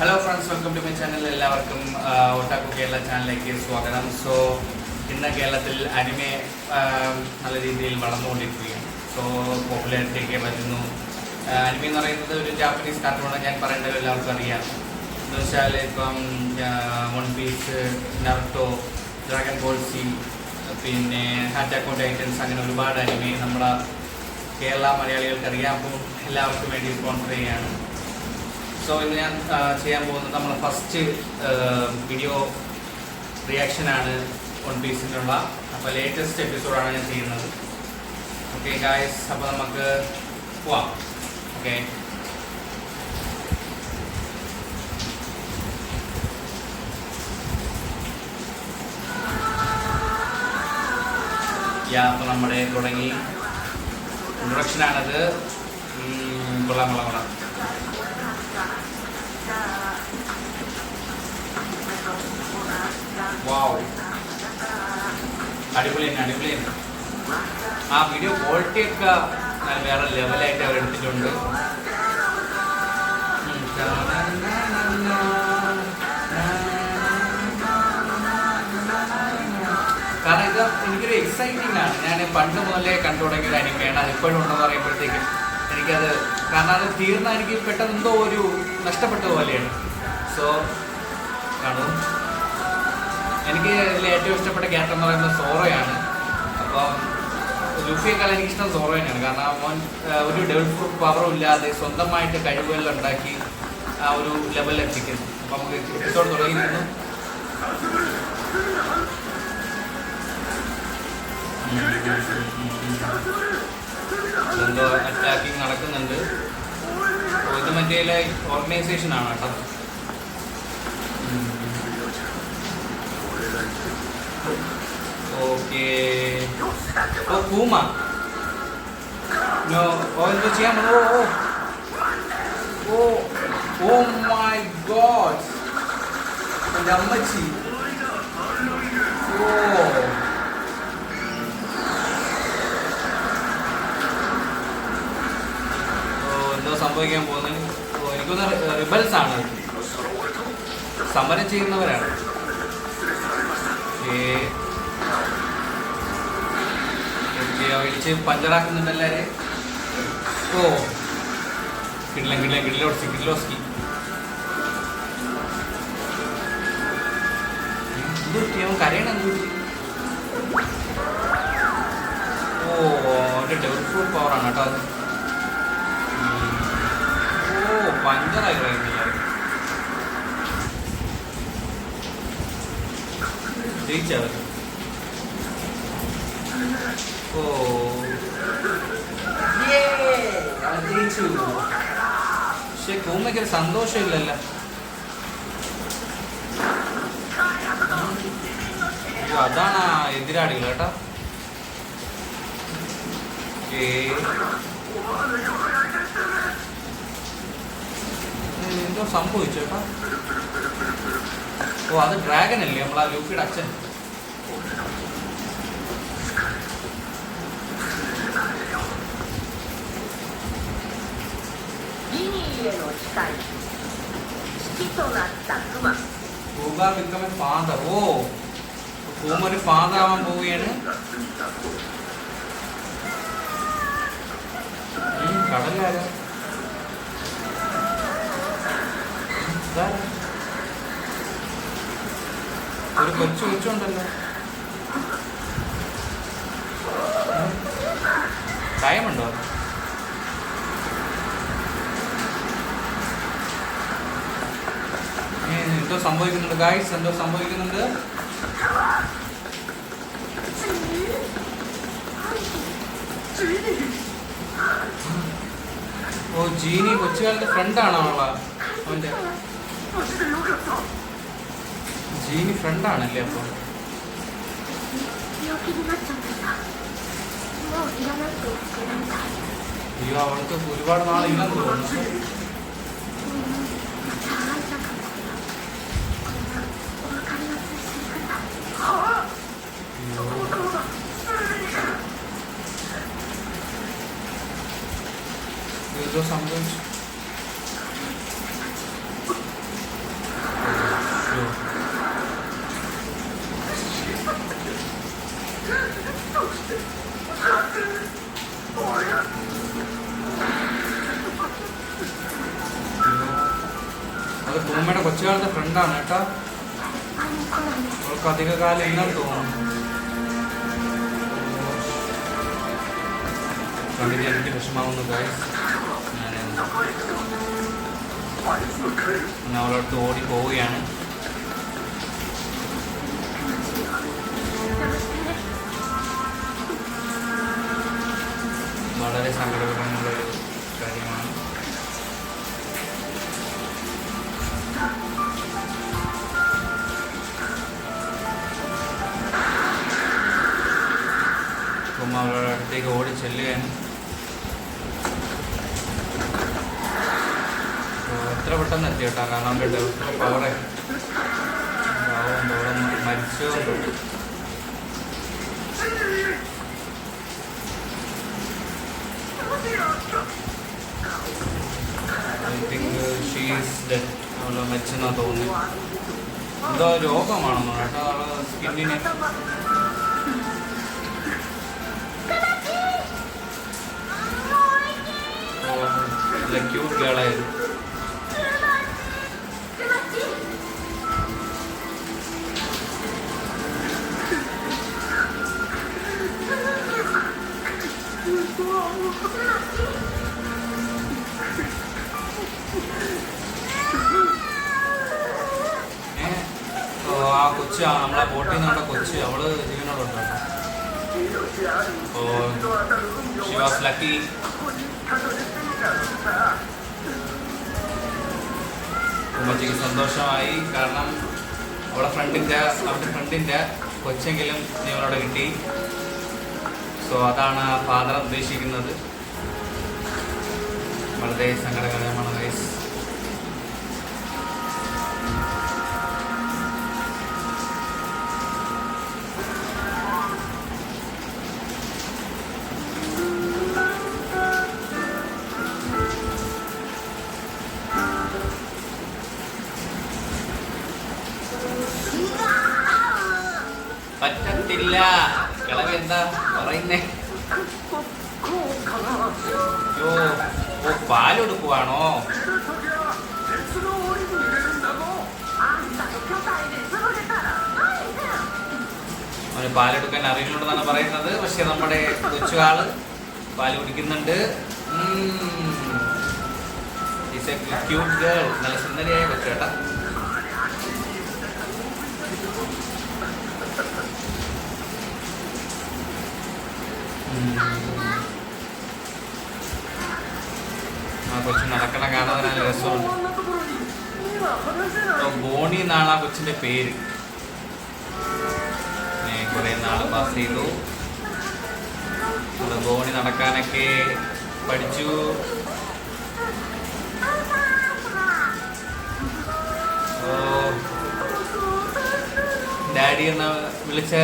Hello friends, welcome to my channel. എല്ലാവർക്കും ഒട്ടാക്കു കേരള ചാനലിലേക്ക് സ്വാഗതം. സോ ഇന്ന് കേരളത്തിൽ അനിമെ നല്ല രീതിയിൽ വളർന്നുകൊണ്ടിരിക്കുകയാണ്. സോ പോപ്പുലാരിറ്റിയൊക്കെ വരുന്നു. അനിമെ എന്ന് പറയുന്നത് ഒരു ജാപ്പനീസ് കാർട്ടൂണാണ്. ഞാൻ പറയേണ്ടത് എല്ലാവർക്കും അറിയാം. എന്ന് വെച്ചാൽ ഇപ്പം one piece, Naruto, dragon ball Z, പിന്നെ അറ്റാക്ക് ഓൺ ടൈറ്റൻസ്, അങ്ങനെ ഒരുപാട് അനിമെ നമ്മുടെ കേരള മലയാളികൾക്ക് അറിയാം. അപ്പോൾ എല്ലാവർക്കും വേണ്ടി സ്പോൺസർ ചെയ്യുകയാണ്. സോ ഇന്ന് ഞാൻ ചെയ്യാൻ പോകുന്നത് നമ്മുടെ ഫസ്റ്റ് വീഡിയോ റിയാക്ഷനാണ് വൺ പീസിനുള്ള. അപ്പോൾ ലേറ്റസ്റ്റ് എപ്പിസോഡാണ് ഞാൻ ചെയ്യുന്നത്. ഓക്കെ ഗായ്സ്, അപ്പോൾ നമുക്ക് പോവാം. ഓക്കെ, അപ്പോൾ നമ്മുടെ തുടങ്ങി ഇൻട്രൊഡക്ഷനാണത്. കൊള്ളാം. വാവ്, അടിപൊളിയാണ്. ആ വീഡിയോ ക്വാളിറ്റിയൊക്കെ വേറെ ലെവലായിട്ട് അവർ എടുത്തിട്ടുണ്ട്. കാരണം ഇത് എനിക്കൊരു എക്സൈറ്റിംഗ് ആണ്. ഞാൻ പണ്ട് മുതലേ കണ്ടു തുടങ്ങിയൊരു അനിമയാണ്. അത് ഇപ്പോഴും ഉണ്ടെന്ന് പറയുമ്പോഴത്തേക്കും എനിക്കത്, കാരണം അത് തീർന്നാൽ എനിക്ക് പെട്ടെന്ന് എന്തോ ഒരു നഷ്ടപ്പെട്ട പോലെയാണ്. സോ കാണും. എനിക്ക് ഇതിൽ ഏറ്റവും ഇഷ്ടപ്പെട്ട ക്യാരക്ടർ എന്ന് പറയുന്നത് സോറോയാണ്. അപ്പം ലുഫിയേക്കാൾ എനിക്കിഷ്ടം സോറോ തന്നെയാണ്. കാരണം അവൻ ഒരു ഡെവൽ പവറും ഇല്ലാതെ സ്വന്തമായിട്ട് കഴിവുകൾ ഉണ്ടാക്കി ആ ഒരു ലെവലിൽ എത്തിക്കുന്നു. അപ്പം നമുക്ക് എപ്പിസോഡ് തുടങ്ങിയിരുന്നു. എന്തോ അറ്റാക്കിങ് നടക്കുന്നുണ്ട്. ഇത് മറ്റേ ഓർഗനൈസേഷൻ ആണ് കേട്ടോ. ഓക്കെ, ഓ പൂമ നോ, എന്തോ ചെയ്യാൻ പറ്റുമോ? ഓ മൈ ഗോഡ്, എൻ്റെ അമ്മച്ചി. എന്തോ സംഭവിക്കാൻ പോകുന്നത്. എനിക്കൊന്ന് റിബൽസ് ആണ്, സമരം ചെയ്യുന്നവരാണ്. വിളിച്ച് പഞ്ചറാക്കുന്നുണ്ട് എല്ലാവരെ. ഓ കിഡിലോസ്കി. അവൻ കരയണം. ഓ, അവൻ്റെ ഡെവൽ ഫ്രൂട്ട് പവറാണ് കേട്ടോ അത്. ഓ, പഞ്ചറായി കളയുന്നില്ല. ജയിച്ചവർ. ഓ ജയിച്ചു. പക്ഷെ കൂമ്മയ്ക്കൊരു സന്തോഷമില്ലല്ലോ. അതാണ് എതിരാളികൾ കേട്ടോ. എന്തോ സംഭവിച്ചു കേട്ടോ. ഓ, അത് ഡ്രാഗൻ അല്ലേ, നമ്മളാ ലൂഫിയുടെ അച്ഛൻ. ഫാദർ. ഓ, പൂമ ഒരു ഫാദർ ആവാൻ പോവുകയാണ്. കടലാരോ ഒരു കൊച്ചുണ്ടല്ലോ. ടൈമുണ്ടോ? എന്തോ സംഭവിക്കുന്നുണ്ട് ഗായ്സ്, എന്തോ സംഭവിക്കുന്നുണ്ട്. ഓ, ജീനി കൊച്ചുകാലത്തെ ഫ്രണ്ടാണോ അവൻ്റെ? ജീനി ഫ്രണ്ടാണല്ലേ? അപ്പോൾ അയ്യോ, അവൾക്ക് ഒരുപാട് നാളില്ലെന്ന് തോന്നുന്നു. എന്തോ സംഭവിച്ചു. അത് കുമ്മയുടെ കൊച്ചുകാലത്തെ ഫ്രണ്ടാണ് കേട്ടോ. അവൾക്ക് അധിക കാലം ഇല്ലെന്ന് തോന്നുന്നു. കണ്ടിട്ട് എനിക്ക് വിഷമാവുന്നു ഗൈസ്. ഞാൻ അവളടുത്ത് ഓടി പോവുകയാണ്. വളരെ സങ്കടകരമുള്ളൊരു കാര്യമാണ്. അപ്പം അവളുടെ അടുത്തേക്ക് ഓടി ചെല്ലുകയാണ്. എത്ര പെട്ടെന്ന് എത്തി കേട്ടോ, കാരണം ഡോക്ടർ പവറെ മരിച്ചോ. I think she's dead. അവള് മരിച്ചെന്നാ തോന്നുന്നു. എന്തോ രോഗമാണെന്നോ കേട്ടോ അവളെ സ്കിന്നിന്. നല്ല ക്യൂട്ട് ഗേളായിരുന്നു. ആ കൊച്ച് നമ്മളെ ബോട്ടിൽ നിന്നുള്ള കൊച്ച് അവള് ജീവനോടുണ്ടോ. She was lucky. ഉമ്മച്ചിക്ക് സന്തോഷമായി, കാരണം അവളുടെ ഫ്രണ്ടിൻ്റെ കൊച്ചെങ്കിലും ജീവനോടെ കിട്ടി. സോ അതാണ് ആ ഫാദർ ഉദ്ദേശിക്കുന്നത്. വളരെ സങ്കടകരമാണ് ഗൈസ്. പറ്റത്തില്ല. കിളവ് എന്താ പറയുന്നേ? പാലെടുക്കുവാണോ? അവന് പാലെടുക്കാൻ അറിയുന്നുണ്ടെന്നാണ് പറയുന്നത്. പക്ഷെ നമ്മുടെ കൊച്ചുകാള് പാല് കുടിക്കുന്നുണ്ട്. ക്യൂട്ട് ഗേൾ, നല്ല സുന്ദരിയായ കൊച്ചേട്ടാ. ആ കൊച്ചു നടക്കണ കാണാൻ നല്ല രസമുണ്ട്. ബോണി എന്നാണ് ആ കൊച്ചിന്റെ പേര്. കുറെ നാള് പാസ് ചെയ്തു. ബോണി നടക്കാനൊക്കെ പഠിച്ചു. ഡാഡി എന്ന് വിളിച്ച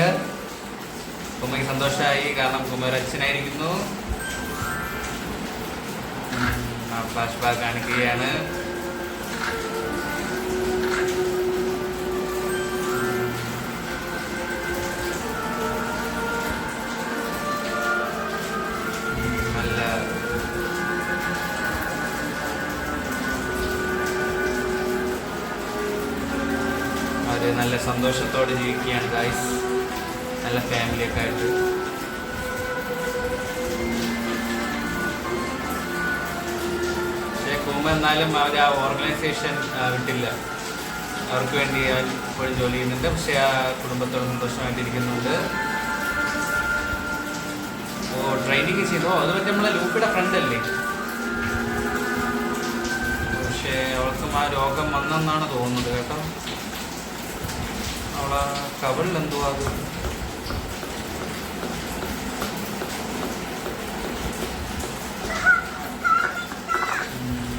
കുമ്മയ്ക്ക് സന്തോഷമായി, കാരണം കുമ്മ ഒരു അച്ഛനായിരിക്കുന്നു. ഫ്ലാഷ് ബാക്ക് കാണിക്കുകയാണ്. നല്ല അവര് നല്ല സന്തോഷത്തോടെ ജീവിക്കുകയാണ് ഗൈസ്. നല്ല ഫാമിലിയൊക്കെ ആയിട്ട്. കുമ്മ എന്നാലും അവർ ആ ഓർഗനൈസേഷൻ വിട്ടില്ല. അവർക്ക് വേണ്ടി ഇപ്പോഴും ജോലി ചെയ്യുന്നുണ്ട്. പക്ഷെ ആ കുടുംബത്തോട് സന്തോഷമായിട്ടിരിക്കുന്നുണ്ട്. ട്രെയിനിങ് ചെയ്തോ, അത് പറ്റി നമ്മളെ ലൂപ്പിയുടെ ഫ്രണ്ട് അല്ലേ. പക്ഷേ അവൾക്കും ആ രോഗം വന്നെന്നാണ് തോന്നുന്നത് കേട്ടോ. അവളെ കവളിൽ എന്തുവാ അത്.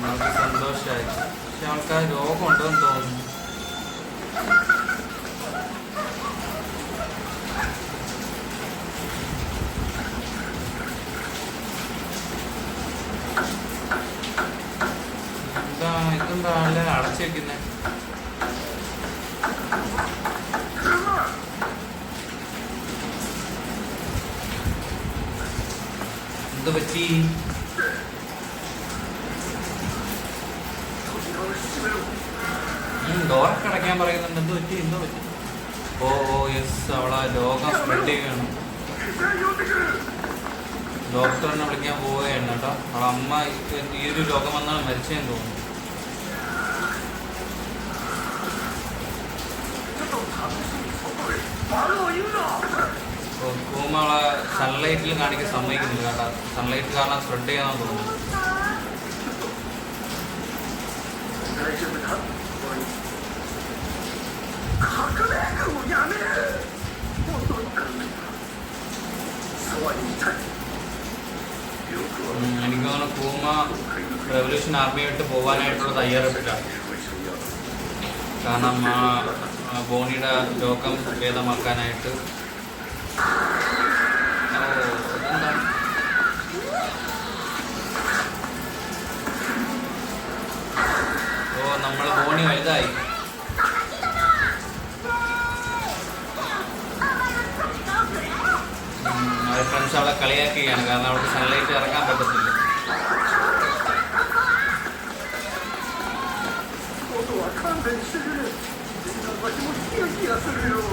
അവൾക്ക് സന്തോഷമായി. പക്ഷെ അവൾക്ക് ആ രോഗം ഉണ്ടോന്ന് തോന്നുന്നു. ഇതെന്താ ആളെ അടച്ചു വെക്കുന്നേ? എന്ത് പറ്റി? ഡോറൊക്കെ അടയ്ക്കാൻ പറയുന്നുണ്ട്. എന്ത് പറ്റി, എന്തോ പറ്റി? ഓ ഓ യെസ്, അവളെ രോഗം സ്പ്രെഡ് ചെയ്യുകയാണ്. ഡോക്ടറിനെ വിളിക്കാൻ പോവുകയാണ് കേട്ടോ. അവളെ അമ്മ ഈ ഒരു രോഗം വന്നാണ് മരിച്ചതെന്ന് തോന്നുന്നു. കൂമളെ സൺലൈറ്റിൽ കാണിക്കാൻ സമ്മതിക്കുന്നില്ല കേട്ടോ. സൺലൈറ്റ് കാരണം സ്പ്രെഡ് ചെയ്യാന്ന് തോന്നുന്നു. എനിക്ക് തോന്നുന്നു കൂമ റെവല്യൂഷൻ ആർമി വിട്ട് പോകാനായിട്ടുള്ള തയ്യാറെടുപ്പിലാണ്. കാരണം ബോണിയുടെ രോഗം ഭേദമാക്കാനായിട്ട്. ഓ നമ്മളെ ബോണി വലുതായി. ഫ്രണ്ട്സ് അവളെ കളിയാക്കുകയാണ്, കാരണം അവൾക്ക് സൺലൈറ്റ് ഇറങ്ങാൻ പറ്റത്തില്ല.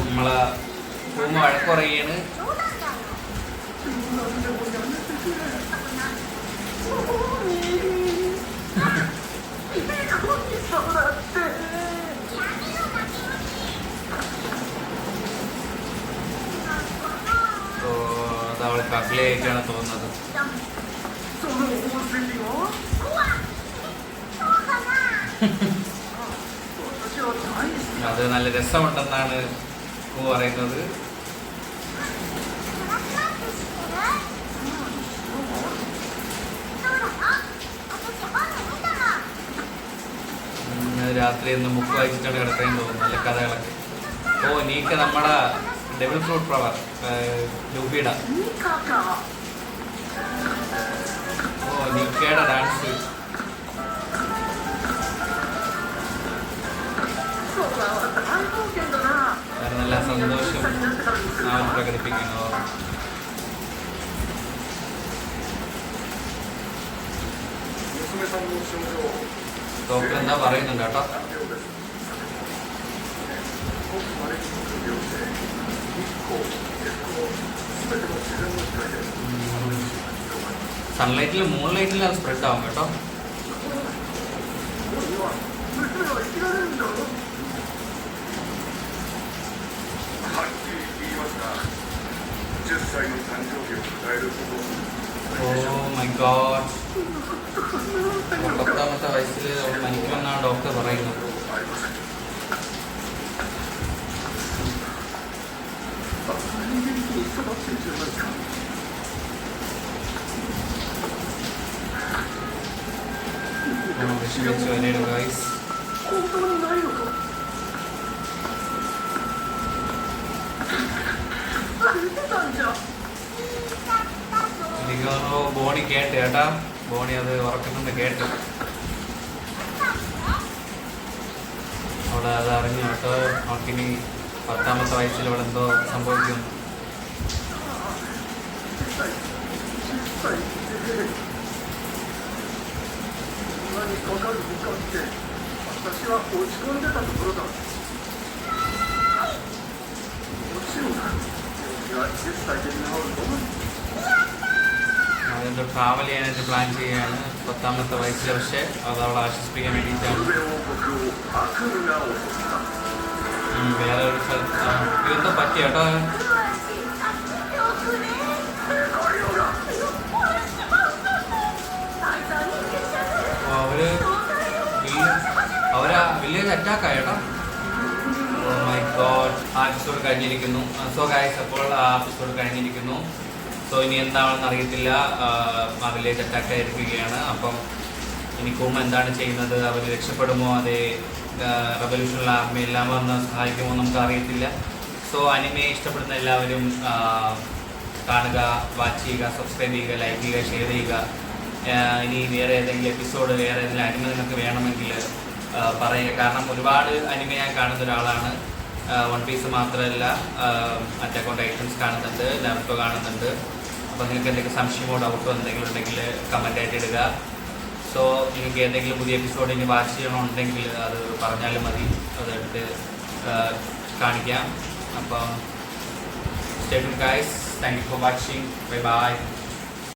നമ്മളെ കൂമ വഴക്കുറയാണ്. അവൾ കക്കിലേക്കാണ് തോന്നുന്നത്. അത് നല്ല രസമുണ്ടെന്നാണ് പറയുന്നത്. രാത്രി ഒന്ന് ബുക്ക് വായിച്ചിട്ടാണ് കിടക്കാൻ തോന്നുന്നത്, നല്ല കഥകളൊക്കെ. ഓ നീക്ക നമ്മുടെ ഡെവിൾ ഫ്രൂട്ട് ഫ്ലവർ ലൂബിയുടെ. ഓ നീക്കയുടെ ഡാൻസ്. നല്ല സന്തോഷം അവൻ പ്രകടിപ്പിക്കുന്നു. ഡോക്ടർ എന്താ പറയുന്നുണ്ട് കേട്ടോ. സൺലൈറ്റിലും മൂൺ ലൈറ്റിലും അത് സ്പ്രെഡ് ആവും കേട്ടോ. ഓ മൈ ഗോഡ്, 10ാമത്തെ വയസ്സിൽ അവൾ മരിക്കുമെന്നാണ് ഡോക്ടർ പറയുന്നത്. വിഷമിച്ചു വരേണ്ട ഗൈസ്. എനിക്ക് ബോണി കേട്ട് കേട്ടാ, ബോണി അത് ഉറക്കുന്നുണ്ട് കേട്ട്. അവിടെ അത് അറിഞ്ഞു കേട്ടോ. അവൾക്കിനി 10ാമത്തെ വയസ്സിൽ ഇവിടെ എന്തോ സംഭവിക്കുന്നു. അതിൻ്റെ ട്രാവൽ ചെയ്യാനായിട്ട് പ്ലാൻ ചെയ്യുകയാണ് 10ാമത്തെ വയസ്സിൽ. പക്ഷേ അത് അവളെ ആശ്വസിപ്പിക്കാൻ വേണ്ടിയിട്ടാണ്. വേറെ ഒരു സ്ഥലത്ത് ഇതെന്തോ പറ്റി കേട്ടോ. അവരാ വില്ലേജ് അറ്റാക്ക് ആയിട്ടോ. ഓ മൈ ഗോഡ്, ആ എപ്പിസോഡ് കഴിഞ്ഞിരിക്കുന്നു. സോ ഗൈസ്, അപ്പോൾ ആ എപ്പിസോഡ് കഴിഞ്ഞിരിക്കുന്നു. സോ ഇനി എന്താണെന്ന് അറിയത്തില്ല. ആ വില്ലേജ് അറ്റാക്ക് ആയിരിക്കുകയാണ്. അപ്പം ഇനി കൂമ എന്താണ് ചെയ്യുന്നത്? അവർ രക്ഷപ്പെടുമോ? അതേ റെവല്യൂഷണൽ ആർമി എല്ലാം വന്ന് സഹായിക്കുമോ? നമുക്ക് അറിയത്തില്ല. സോ അനിമയെ ഇഷ്ടപ്പെടുന്ന എല്ലാവരും കാണുക, വാച്ച് ചെയ്യുക, സബ്സ്ക്രൈബ് ചെയ്യുക, ലൈക്ക് ചെയ്യുക, ഷെയർ ചെയ്യുക. ഇനി വേറെ ഏതെങ്കിലും എപ്പിസോഡ്, വേറെ ഏതെങ്കിലും അനിമ നിങ്ങൾക്ക് വേണമെങ്കിൽ പറയുക. കാരണം ഒരുപാട് അനിമ ഞാൻ കാണുന്ന ഒരാളാണ്. വൺ പീസ് മാത്രമല്ല, അറ്റാക്ക് ഓൺ ടൈറ്റൻസ് കാണുന്നുണ്ട്, നാരുട്ടോ കാണുന്നുണ്ട്. അപ്പോൾ നിങ്ങൾക്ക് എന്തെങ്കിലും സംശയമോ ഡൗട്ടോ എന്തെങ്കിലും ഉണ്ടെങ്കിൽ കമൻ്റായിട്ട് ഇടുക. സോ നിങ്ങൾക്ക് ഏതെങ്കിലും പുതിയ എപ്പിസോഡ് ഇനി വാച്ച് ചെയ്യണമെന്നുണ്ടെങ്കിൽ അത് പറഞ്ഞാലും മതി, അതെടുത്ത് കാണിക്കാം. അപ്പം stay tuned guys, thank you for watching, bye bye.